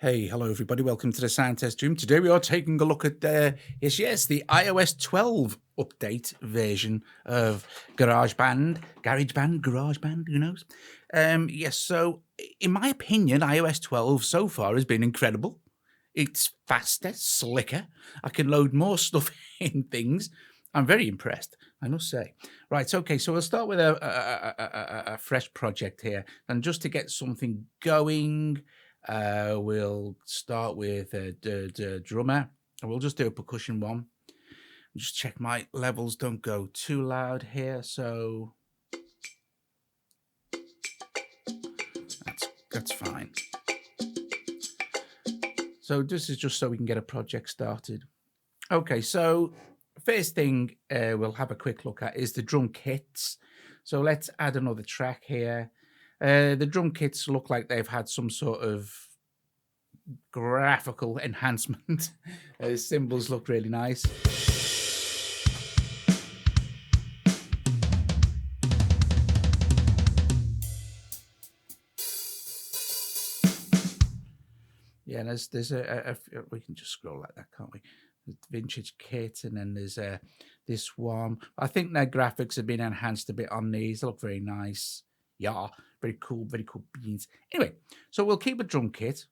Hey, hello everybody. Welcome to the sound test room. Today we are taking a look at the iOS 12 update version of GarageBand, who knows? Yes, so in my opinion, iOS 12 so far has been incredible. It's faster, slicker. I can load more stuff in things. I'm very impressed, I must say. Right, okay, so we'll start with a fresh project here. And just to get something going, we'll start with the drummer, and we'll just do a percussion one. Just check my levels don't go too loud here, so that's fine. So this is just so we can get a project started. Okay, so first thing we'll have a quick look at is the drum kits. So let's add another track here. The drum kits look like they've had some sort of graphical enhancement. Cymbals look really nice. Yeah, there's we can just scroll like that, can't we? Vintage kit, and then there's this one. I think their graphics have been enhanced a bit on these. They look very nice. Yeah, very cool beans. Anyway, so we'll keep a drum kit.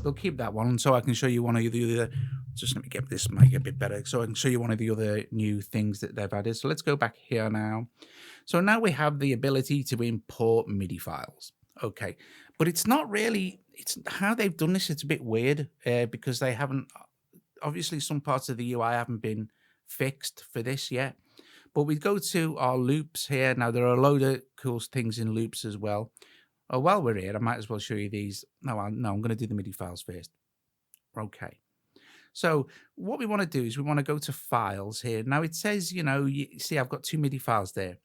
We'll keep that one, so I can show you one of the other. Just let me get this mic a bit better, so I can show you one of the other new things that they've added. So let's go back here now. So now we have the ability to import MIDI files. Okay, but it's not really. It's how they've done this. It's a bit weird because they haven't. Obviously, some parts of the UI haven't been fixed for this yet. But we go to our loops here. Now, there are a load of cool things in loops as well. While we're here, I might as well show you these. No, I'm going to do the MIDI files first. Okay. So what we want to do is we want to go to files here. Now, it says, you see, I've got two MIDI files there.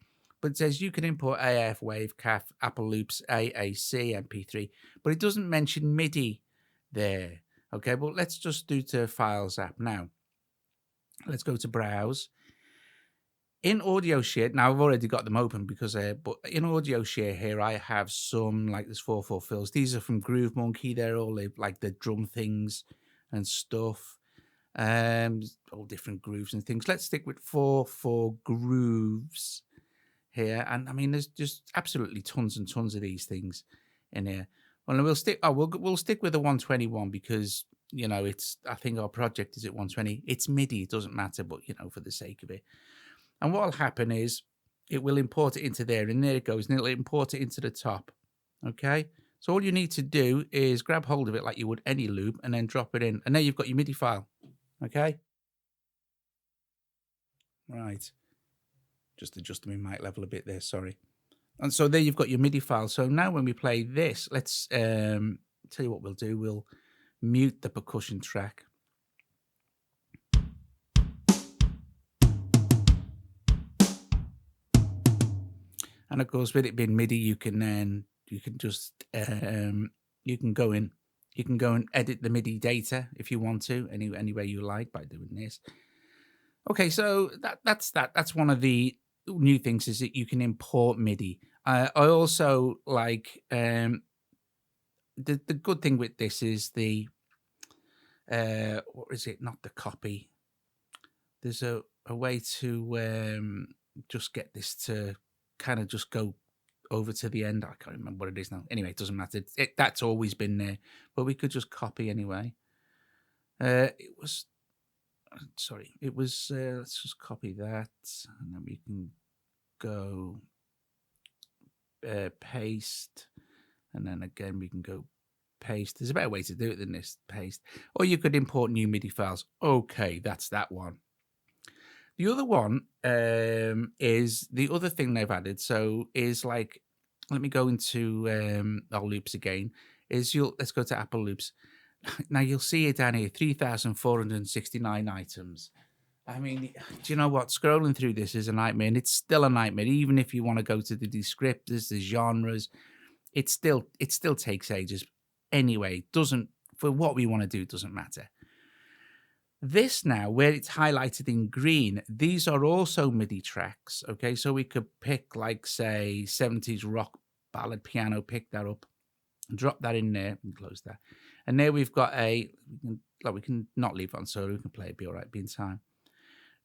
But it says you can import AF, Wave, CAF, Apple Loops, AAC, MP3. But it doesn't mention MIDI there. Okay, well, let's just do to Files app now. Let's go to Browse. In Audio Share, now I've already got them open because, but in Audio Share here, I have some, like there's 4/4 fills. These are from Groove Monkey. They're all like the drum things and stuff. All different grooves and things. Let's stick with 4/4 grooves here. And I mean, there's just absolutely tons and tons of these things in here. Well, we'll stick. Oh, we'll stick with the 121 because it's. I think our project is at 120. It's MIDI. It doesn't matter, but for the sake of it. And what will happen is it will import it into there, and there it goes, and it'll import it into the top. Okay. So all you need to do is grab hold of it like you would any loop, and then drop it in, and there you've got your MIDI file. Okay. Right. Just adjusting my mic level a bit there. Sorry. And so there you've got your MIDI file. So now when we play this, let's tell you what we'll do. We'll mute the percussion track. And of course, with it being MIDI, you can just you can go and edit the MIDI data if you want to, any way you like by doing this. Okay, so that's one of the new things is that you can import MIDI. I also like the good thing with this is the what is it? Not the copy. There's a way to just get this to kind of just go over to the end. I can't remember what it is now. Anyway, it doesn't matter. That's always been there, but we could just copy anyway. It was. Sorry, it was. Let's just copy that, and then we can go paste, and then again we can go paste. There's a better way to do it than this, paste. Or you could import new MIDI files. Okay, that's that one. The other one is the other thing they've added. So is like, let me go into our loops again. Let's go to Apple Loops. Now you'll see it down here, 3,469 items. I mean, do you know what? Scrolling through this is a nightmare, and it's still a nightmare. Even if you want to go to the descriptors, the genres, it still takes ages. Anyway, for what we want to do, it doesn't matter. This now, where it's highlighted in green, these are also MIDI tracks. Okay, so we could pick like say 70s rock ballad piano, pick that up. Drop that in there and close that. And there we've got we can not leave it on solo. We can play it, be all right, be in time.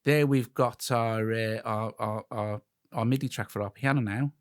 There we've got our MIDI track for our piano now.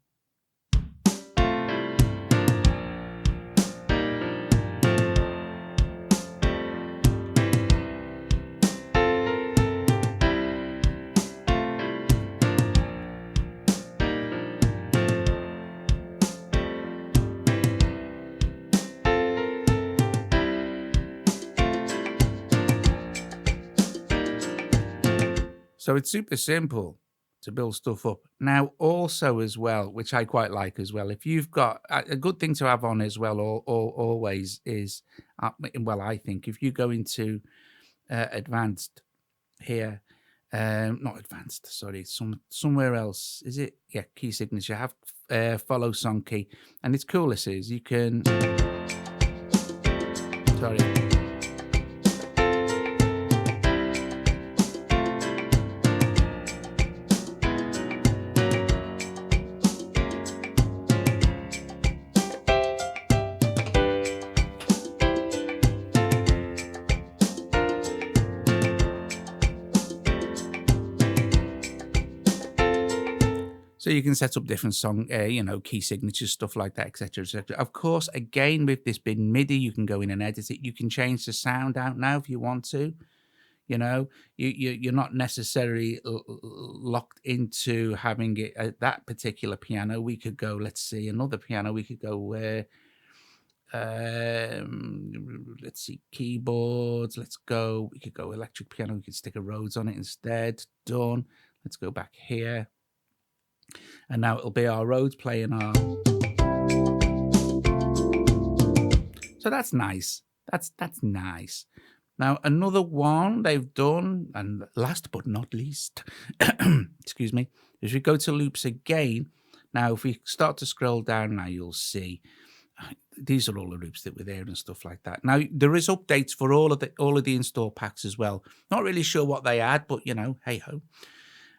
So it's super simple to build stuff up. Now, also as well, which I quite like as well, if you've got a good thing to have on as well, always is, well, I think if you go into advanced here, not advanced, sorry, somewhere else, is it? Yeah, key signature, have follow song key. And it's cool, this is, you can, sorry. So you can set up different song, key signatures, stuff like that, etc., etc. Of course, again, with this being MIDI, you can go in and edit it. You can change the sound out now if you want to. You're not necessarily locked into having it at that particular piano. We could go, let's see, another piano. We could go where, let's see, keyboards. We could go electric piano. We could stick a Rhodes on it instead. Done. Let's go back here. And now it'll be our Rhodes playing our. So that's nice. That's nice. Now another one they've done, and last but not least, excuse me, is we go to loops again. Now if we start to scroll down now, you'll see these are all the loops that were there and stuff like that. Now there is updates for all of the install packs as well. Not really sure what they add, but hey ho.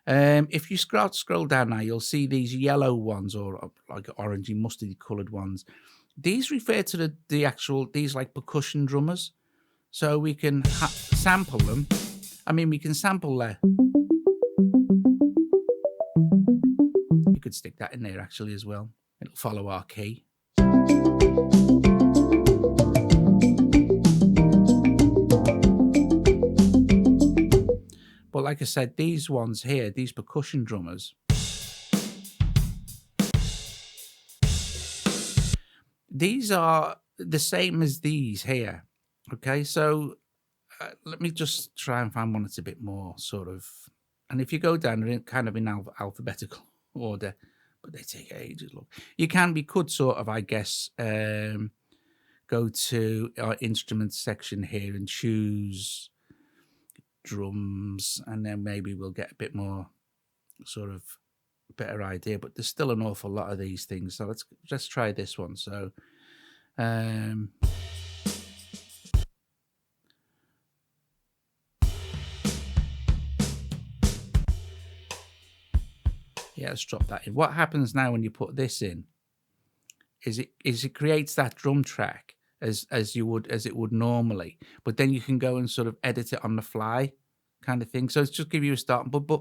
If you scroll down now, you'll see these yellow ones, or like orangey, mustardy coloured ones. These refer to these like percussion drummers. So we can sample them. I mean, we can sample there. You could stick that in there actually as well. It'll follow our key. But like I said, these ones here, these percussion drummers, these are the same as these here. Okay, so let me just try and find one that's a bit more sort of, and if you go down, they're kind of in alphabetical order, but they take ages. Look, we could sort of, I guess, go to our instruments section here and choose drums, and then maybe we'll get a bit more sort of better idea. But there's still an awful lot of these things, so let's try this one. So yeah, let's drop that in. What happens now when you put this in is it creates that drum track as it would normally, but then you can go and sort of edit it on the fly kind of thing. So it's just give you a start, but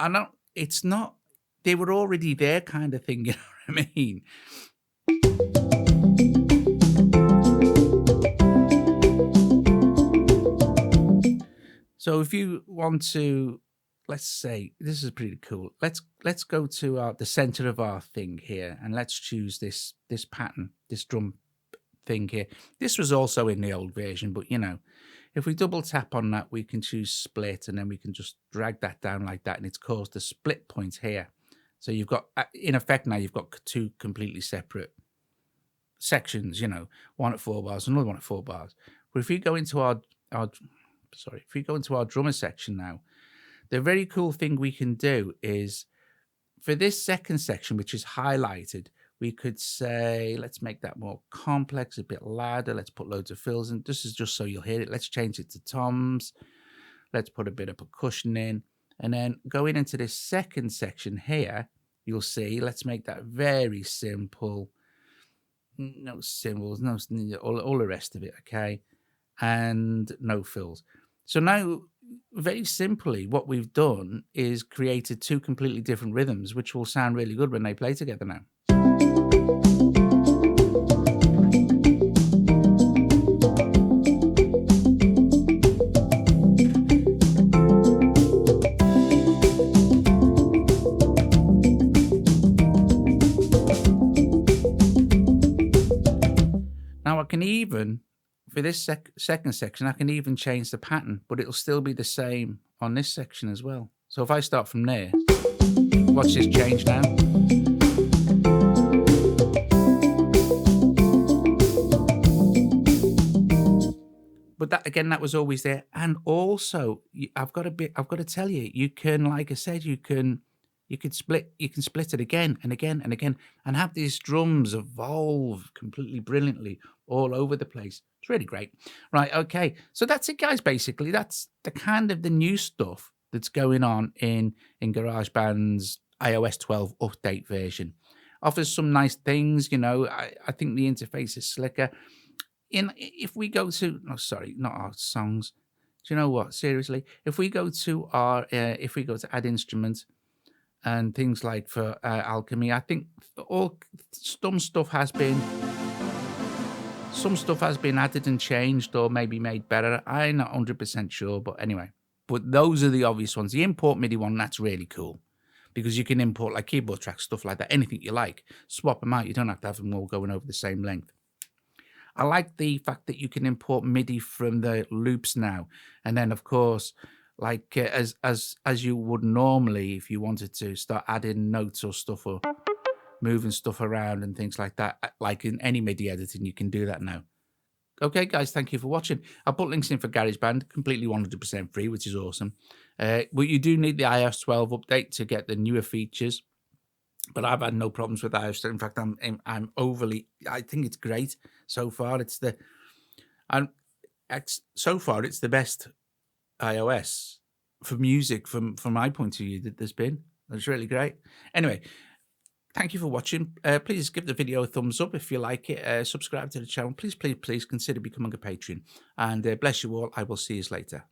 I know it's not, they were already there kind of thing, you know what I mean? So if you want to, let's say, this is pretty cool. Let's go to the center of our thing here, and let's choose this pattern, this drum thing here. This was also in the old version, but if we double tap on that, we can choose split, and then we can just drag that down like that, and it's caused the split point here. So you've got, in effect now, you've got two completely separate sections, one at 4 bars, another one at 4 bars. But if we go into our drummer section now, the very cool thing we can do is, for this second section, which is highlighted, we could say, let's make that more complex, a bit louder. Let's put loads of fills in. This is just so you'll hear it. Let's change it to toms. Let's put a bit of percussion in. And then going into this second section here, you'll see, let's make that very simple. no cymbals, no all the rest of it, okay, and no fills. So now, very simply, what we've done is created two completely different rhythms, which will sound really good when they play together now. Now I can even, for this second section, I can even change the pattern, but it'll still be the same on this section as well. So if I start from there, watch this change now. But that again, that was always there. And also, I've got to tell you, you can, like I said, you can split it again and again and again, and have these drums evolve completely brilliantly all over the place. It's really great. Right, okay. So that's it, guys. Basically, that's the kind of the new stuff that's going on in GarageBand's iOS 12 update version. Offers some nice things, you know. I think the interface is slicker. If we go to, no, sorry, not our songs. Do you know what? Seriously, if we go to add instruments and things like for alchemy, I think some stuff has been added and changed, or maybe made better. I'm not 100% sure, but anyway. But those are the obvious ones. The import MIDI one, that's really cool, because you can import like keyboard tracks, stuff like that, anything you like. Swap them out. You don't have to have them all going over the same length. I like the fact that you can import MIDI from the loops now, and then of course, like as you would normally, if you wanted to start adding notes or stuff or moving stuff around and things like that, like in any MIDI editing, you can do that now. Okay, guys, thank you for watching. I'll put links in for GarageBand, completely 100% free, which is awesome. But you do need the iOS 12 update to get the newer features. But I've had no problems with iOS. In fact, I'm overly. I think it's great so far. It's the best iOS for music from my point of view that there's been. It's really great. Anyway, thank you for watching. Please give the video a thumbs up if you like it. Subscribe to the channel. Please consider becoming a patron. And bless you all. I will see you later.